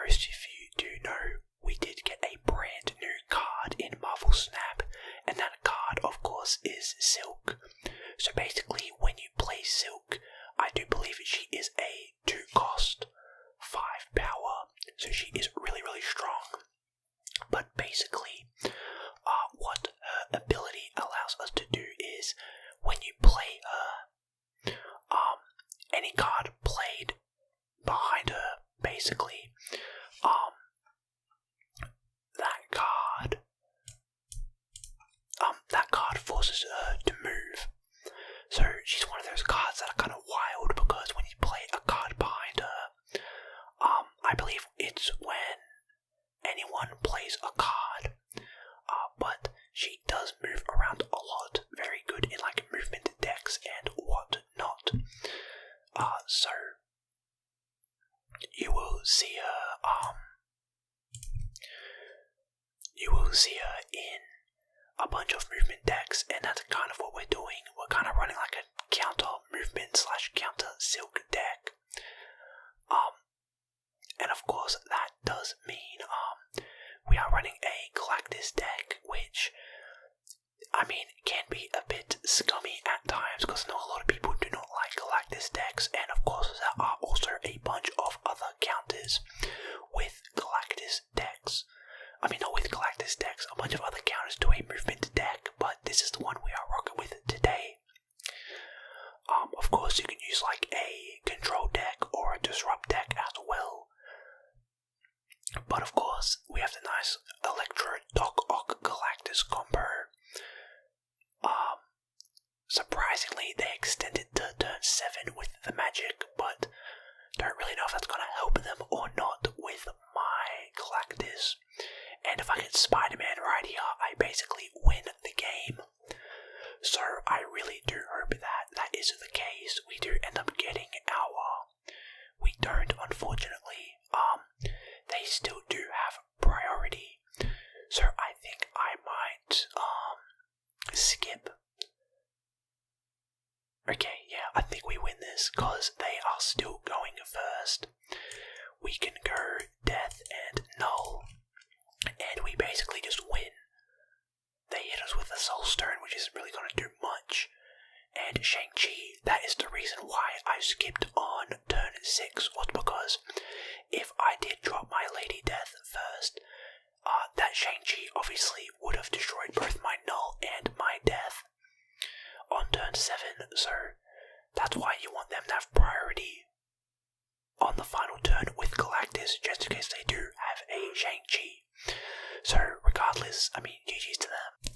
most of you do know, we did get a brand new card in Marvel Snap, and that card, of course, is Silk. So basically, when you play Silk, I do believe she is a 2-cost, 5 power, so she is really, really strong. But basically, what her ability allows us to do is, when you play her, any card played behind her, basically, that card forces her to move. So she's one of those cards that are kind of wild, because when you play a card behind her, I believe it's when anyone plays a card, but she does move around a lot, very good in like movement decks and whatnot. So you will see her in a bunch of movement decks, and that's kind of what we're doing. We're kind of running like a counter movement / counter Silk deck. And of course that does mean we are running a Galactus deck, which, I mean, can be a bit scummy at times, because I know a lot of people do not like Galactus decks, and of course there are also a bunch of other counters with Galactus decks. I mean, not with Galactus decks, a bunch of other counters to a movement deck, but this is the one we are rocking with today. Of course you can use like a control deck or a disrupt deck as well. But of course, we have the nice Electro Doc Ock Galactus combo. Surprisingly, they extended to turn 7 with the magic, but don't really know if that's going to help them or not with my Galactus. And if I get Spider-Man right here, I basically win the game. So I really do hope that that is the case. We do end up getting our... We don't, unfortunately. They still do have priority. So I think I might skip. Okay, yeah, I think we win this, because they are still going first. We can go Death and Null, and we basically just win. They hit us with a Soul Stone, which isn't really going to do much. And Shang-Chi, that is the reason why I skipped on turn 6, was because if I did drop my Lady Death first, that Shang-Chi obviously would have destroyed both my Null and my Death on turn 7, so that's why you want them to have priority on the final turn with Galactus, just in case they do have a Shang-Chi. So regardless, I mean, GG's to them.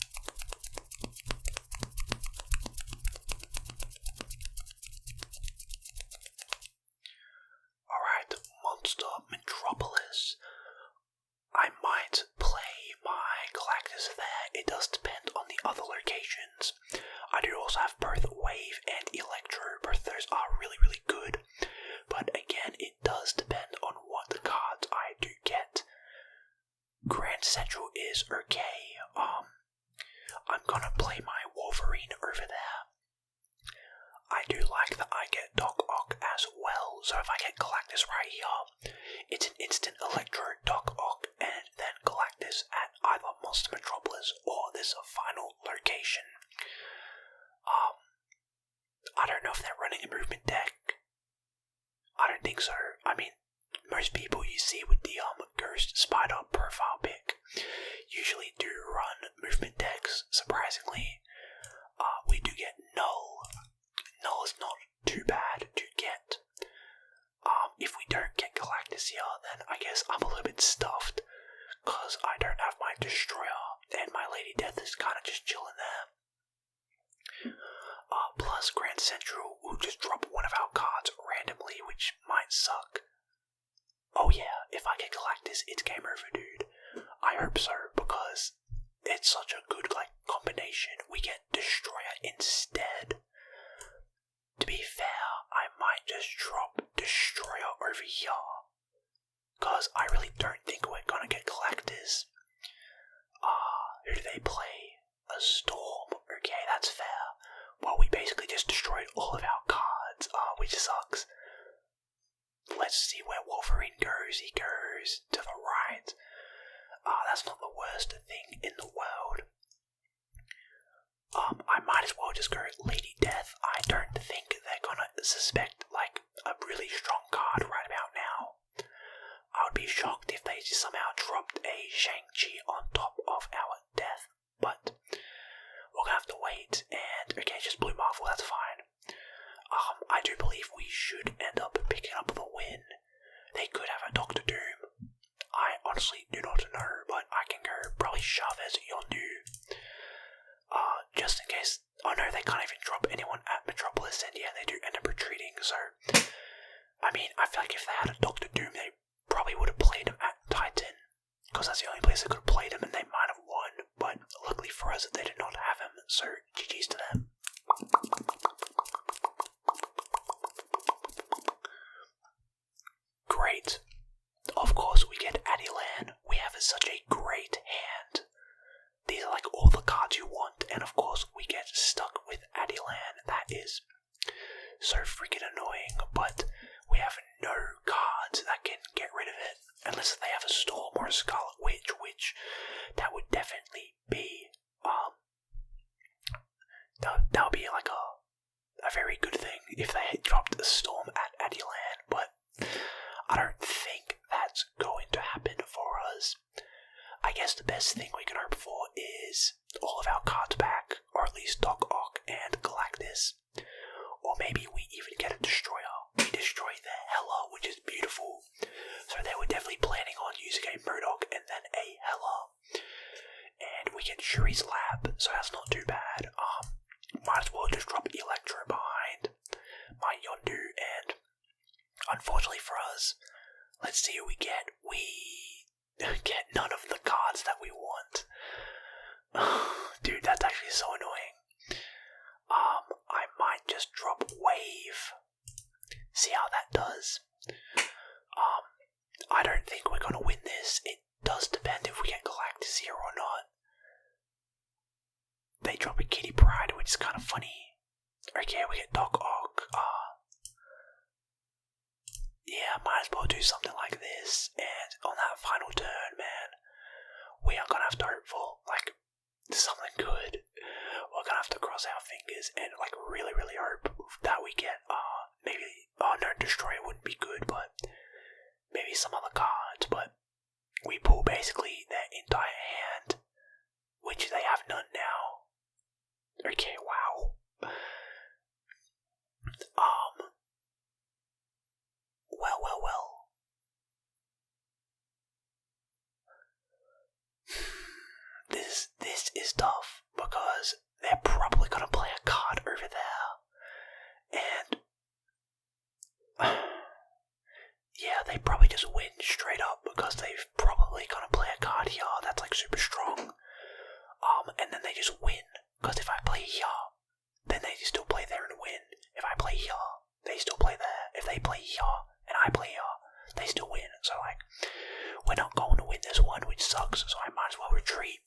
Alright, Monster Metropolis. I might play my Galactus there. It does depend on the other locations. I do also have both Wave and Electro. Both of those are really, really good. But again, it does depend on what the cards I do get. Grand Central is okay. I'm gonna play my Wolverine over there. I do like that I get Doc Ock as well, so if I get Galactus right here, it's an instant Electro Doc Ock and then Galactus at either Monster Metropolis or this final location. I don't know if they're running a movement deck. I don't think so. I mean, most people you see with the Ghost Spider profile pick usually do run movement decks. Surprisingly, we do get Null. Null is not too bad to get. If we don't get Galactus here, then I guess I'm a little bit stuffed, because I don't have my Destroyer, and my Lady Death is kind of just chilling there. Plus, Grand Central will just drop one of our cards randomly, which might suck. Oh yeah, if I get Galactus, it's game over, dude. I hope so, because it's such a good combination. We get Destroyer instead. To be fair, I might just drop Destroyer over here, because I really don't think we're gonna get Galactus. Who do they play? A Storm. Okay, that's fair. Well, we basically just destroyed all of our cards, which sucks. let's see where Wolverine goes. He goes to the right. That's not the worst thing in the world. I might as well just go Lady Death. I don't think they're gonna suspect, like, a really strong card right about now. I would be shocked if they somehow dropped a Shang-Chi on top of our Death, but we're gonna have to wait, and okay, just Blue Marvel, that's fine. I do believe we should end up picking up the win. They could have a Doctor Doom. I honestly do not know, but I can go probably Chavez Yondu. Just in case. Oh no, they can't even drop anyone at Metropolis, and yeah, they do end up retreating, so. I mean, I feel like if they had a Doctor Doom, they probably would have played him at Titan, because that's the only place they could have played him, and they might have won, but luckily for us, they did not have him, so GG's to them. Great. Of course, we get Adilan. We have such a great hand. These are like all the cards you want, and of course, we get stuck with Adilan. That is so freaking annoying, but we have no cards that can get rid of it, unless they have a Storm or a Scarlet Witch, which that would definitely be, that would be like a very good thing if they had dropped a Storm at Adilan, but I don't think that's going to happen for us. I guess the best thing we can hope for is all of our cards back, or at least Doc Ock and Galactus. Or maybe we even get a Destroyer. We destroy the Hela, which is beautiful. So they were definitely planning on using a Murdoch and then a Hela. And we get Shuri's Lab, so that's not too bad. Might as well just drop Electro behind my Yondu, and unfortunately for us, let's see who we get. We get none of the cards that we want. Dude, that's actually so annoying. I might just drop Wave. See how that does. I don't think we're gonna win this. It does depend if we get Galactus here or not. They drop a Kitty Pryde, which is kind of funny. Okay, we get Doc Ock. Yeah, might as well do something like this. And on that final turn, man, we are gonna have to hope for, like, something good. We're gonna have to cross our fingers and, like, really, really hope that we get, maybe, no, Destroyer wouldn't be good, but maybe some other cards, but we pull basically their entire hand, which they have none now. Okay, wow. Well. This is tough, because they're probably gonna play a card over there, and yeah, they probably just win straight up, because they've probably gonna play a card here that's like super strong, and then they just win, because if I play here, then they just still play there and win. If I play here, they still play there. If they play here, and I play here, they still win. So, like, we're not going to win this one, which sucks, so I might as well retreat.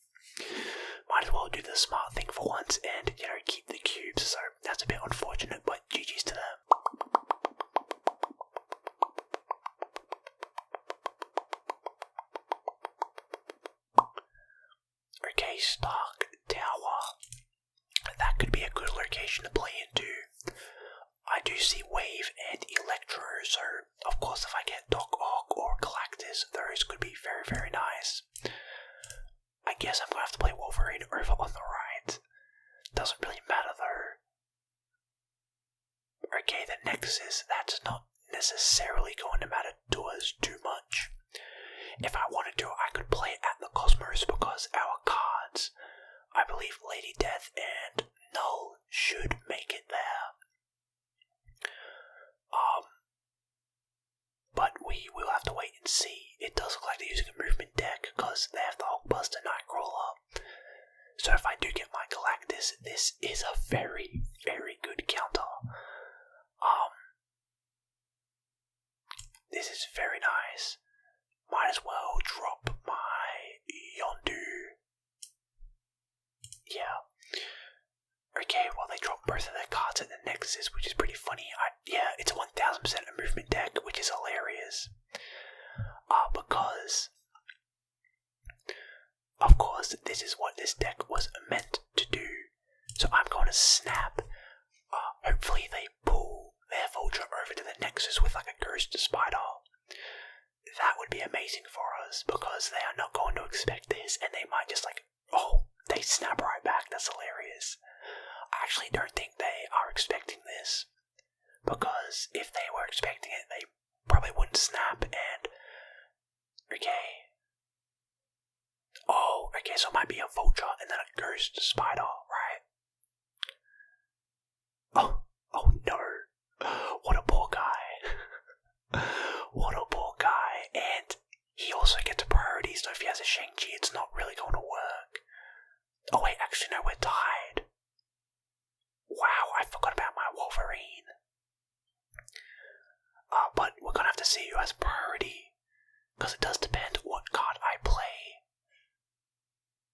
Might as well do the smart thing for once and, you know, keep the cubes. So that's a bit unfortunate, but GG's to them. Okay, Stark Tower. That could be a good location to play into. I do see Wave and Electro, so of course if I get Doc Ock or Galactus, those could be very, very nice. I guess I'm going to have to play Wolverine over on the right. Doesn't really matter though. Okay, the Nexus, that's not necessarily going to matter to us too much. If I wanted to, I could play it at the Cosmos, because our cards, I believe Lady Death and Null should make it there. But we will have to wait and see. It does look like they're using a movement deck, because they have the Hulkbuster Nightcrawler. So if I do get my Galactus, this is a very, very good counter. This is very nice. Might as well drop my Yondu. Yeah. Okay, well they dropped both of their cards at the Nexus, which is pretty funny. Yeah, it's a 1000% a movement deck, which is hilarious. this deck was meant to do. So I'm going to snap. Hopefully they pull their Vulture over to the Nexus with like a Ghost Spider. That would be amazing for us, because they are not going to expect this, and they might just like, oh, they snap right back. That's hilarious. I actually don't think they are expecting this, because if they were expecting it, they probably wouldn't snap. And okay, oh, okay, so it might be a Vulture and then a Ghost Spider, right? Oh no, what a poor guy. What a poor guy. And he also gets priorities, so if he has a Shang-Chi, it's not really going to work. Oh wait, actually no, we're tied. Wow, I forgot about my Wolverine. But we're gonna have to see who has priority, because it does depend what card I play.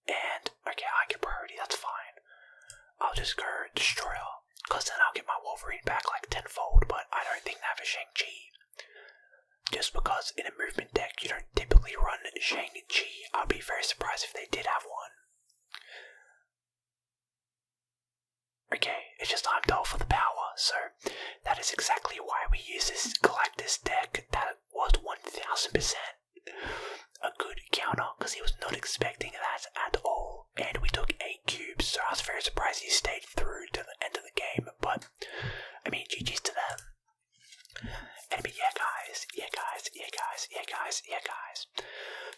And, okay, I get priority, that's fine. I'll just go Destroyer, because then I'll get my Wolverine back like tenfold, but I don't think they have a Shang-Chi. Just because in a movement deck you don't typically run Shang-Chi, I'd be very surprised if they did have one. Okay, it's just Heimdall for the power, so that is exactly why we use this Galactus deck. That was 1000% a good counter, because he was not expecting that at all. And we took 8 cubes, so I was very surprised he stayed through to the end of the game, but I mean, GG's to them. And yeah guys.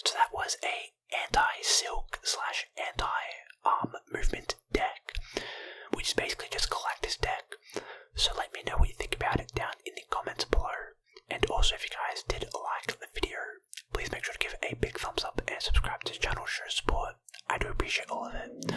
So that was a anti-silk / anti-movement deck, which is basically just Galactus deck. So let me know what you think about it down in the comments below. And also, if you guys did like the video, please make sure to give it a big thumbs up and subscribe to the channel to show support. I do appreciate all of it.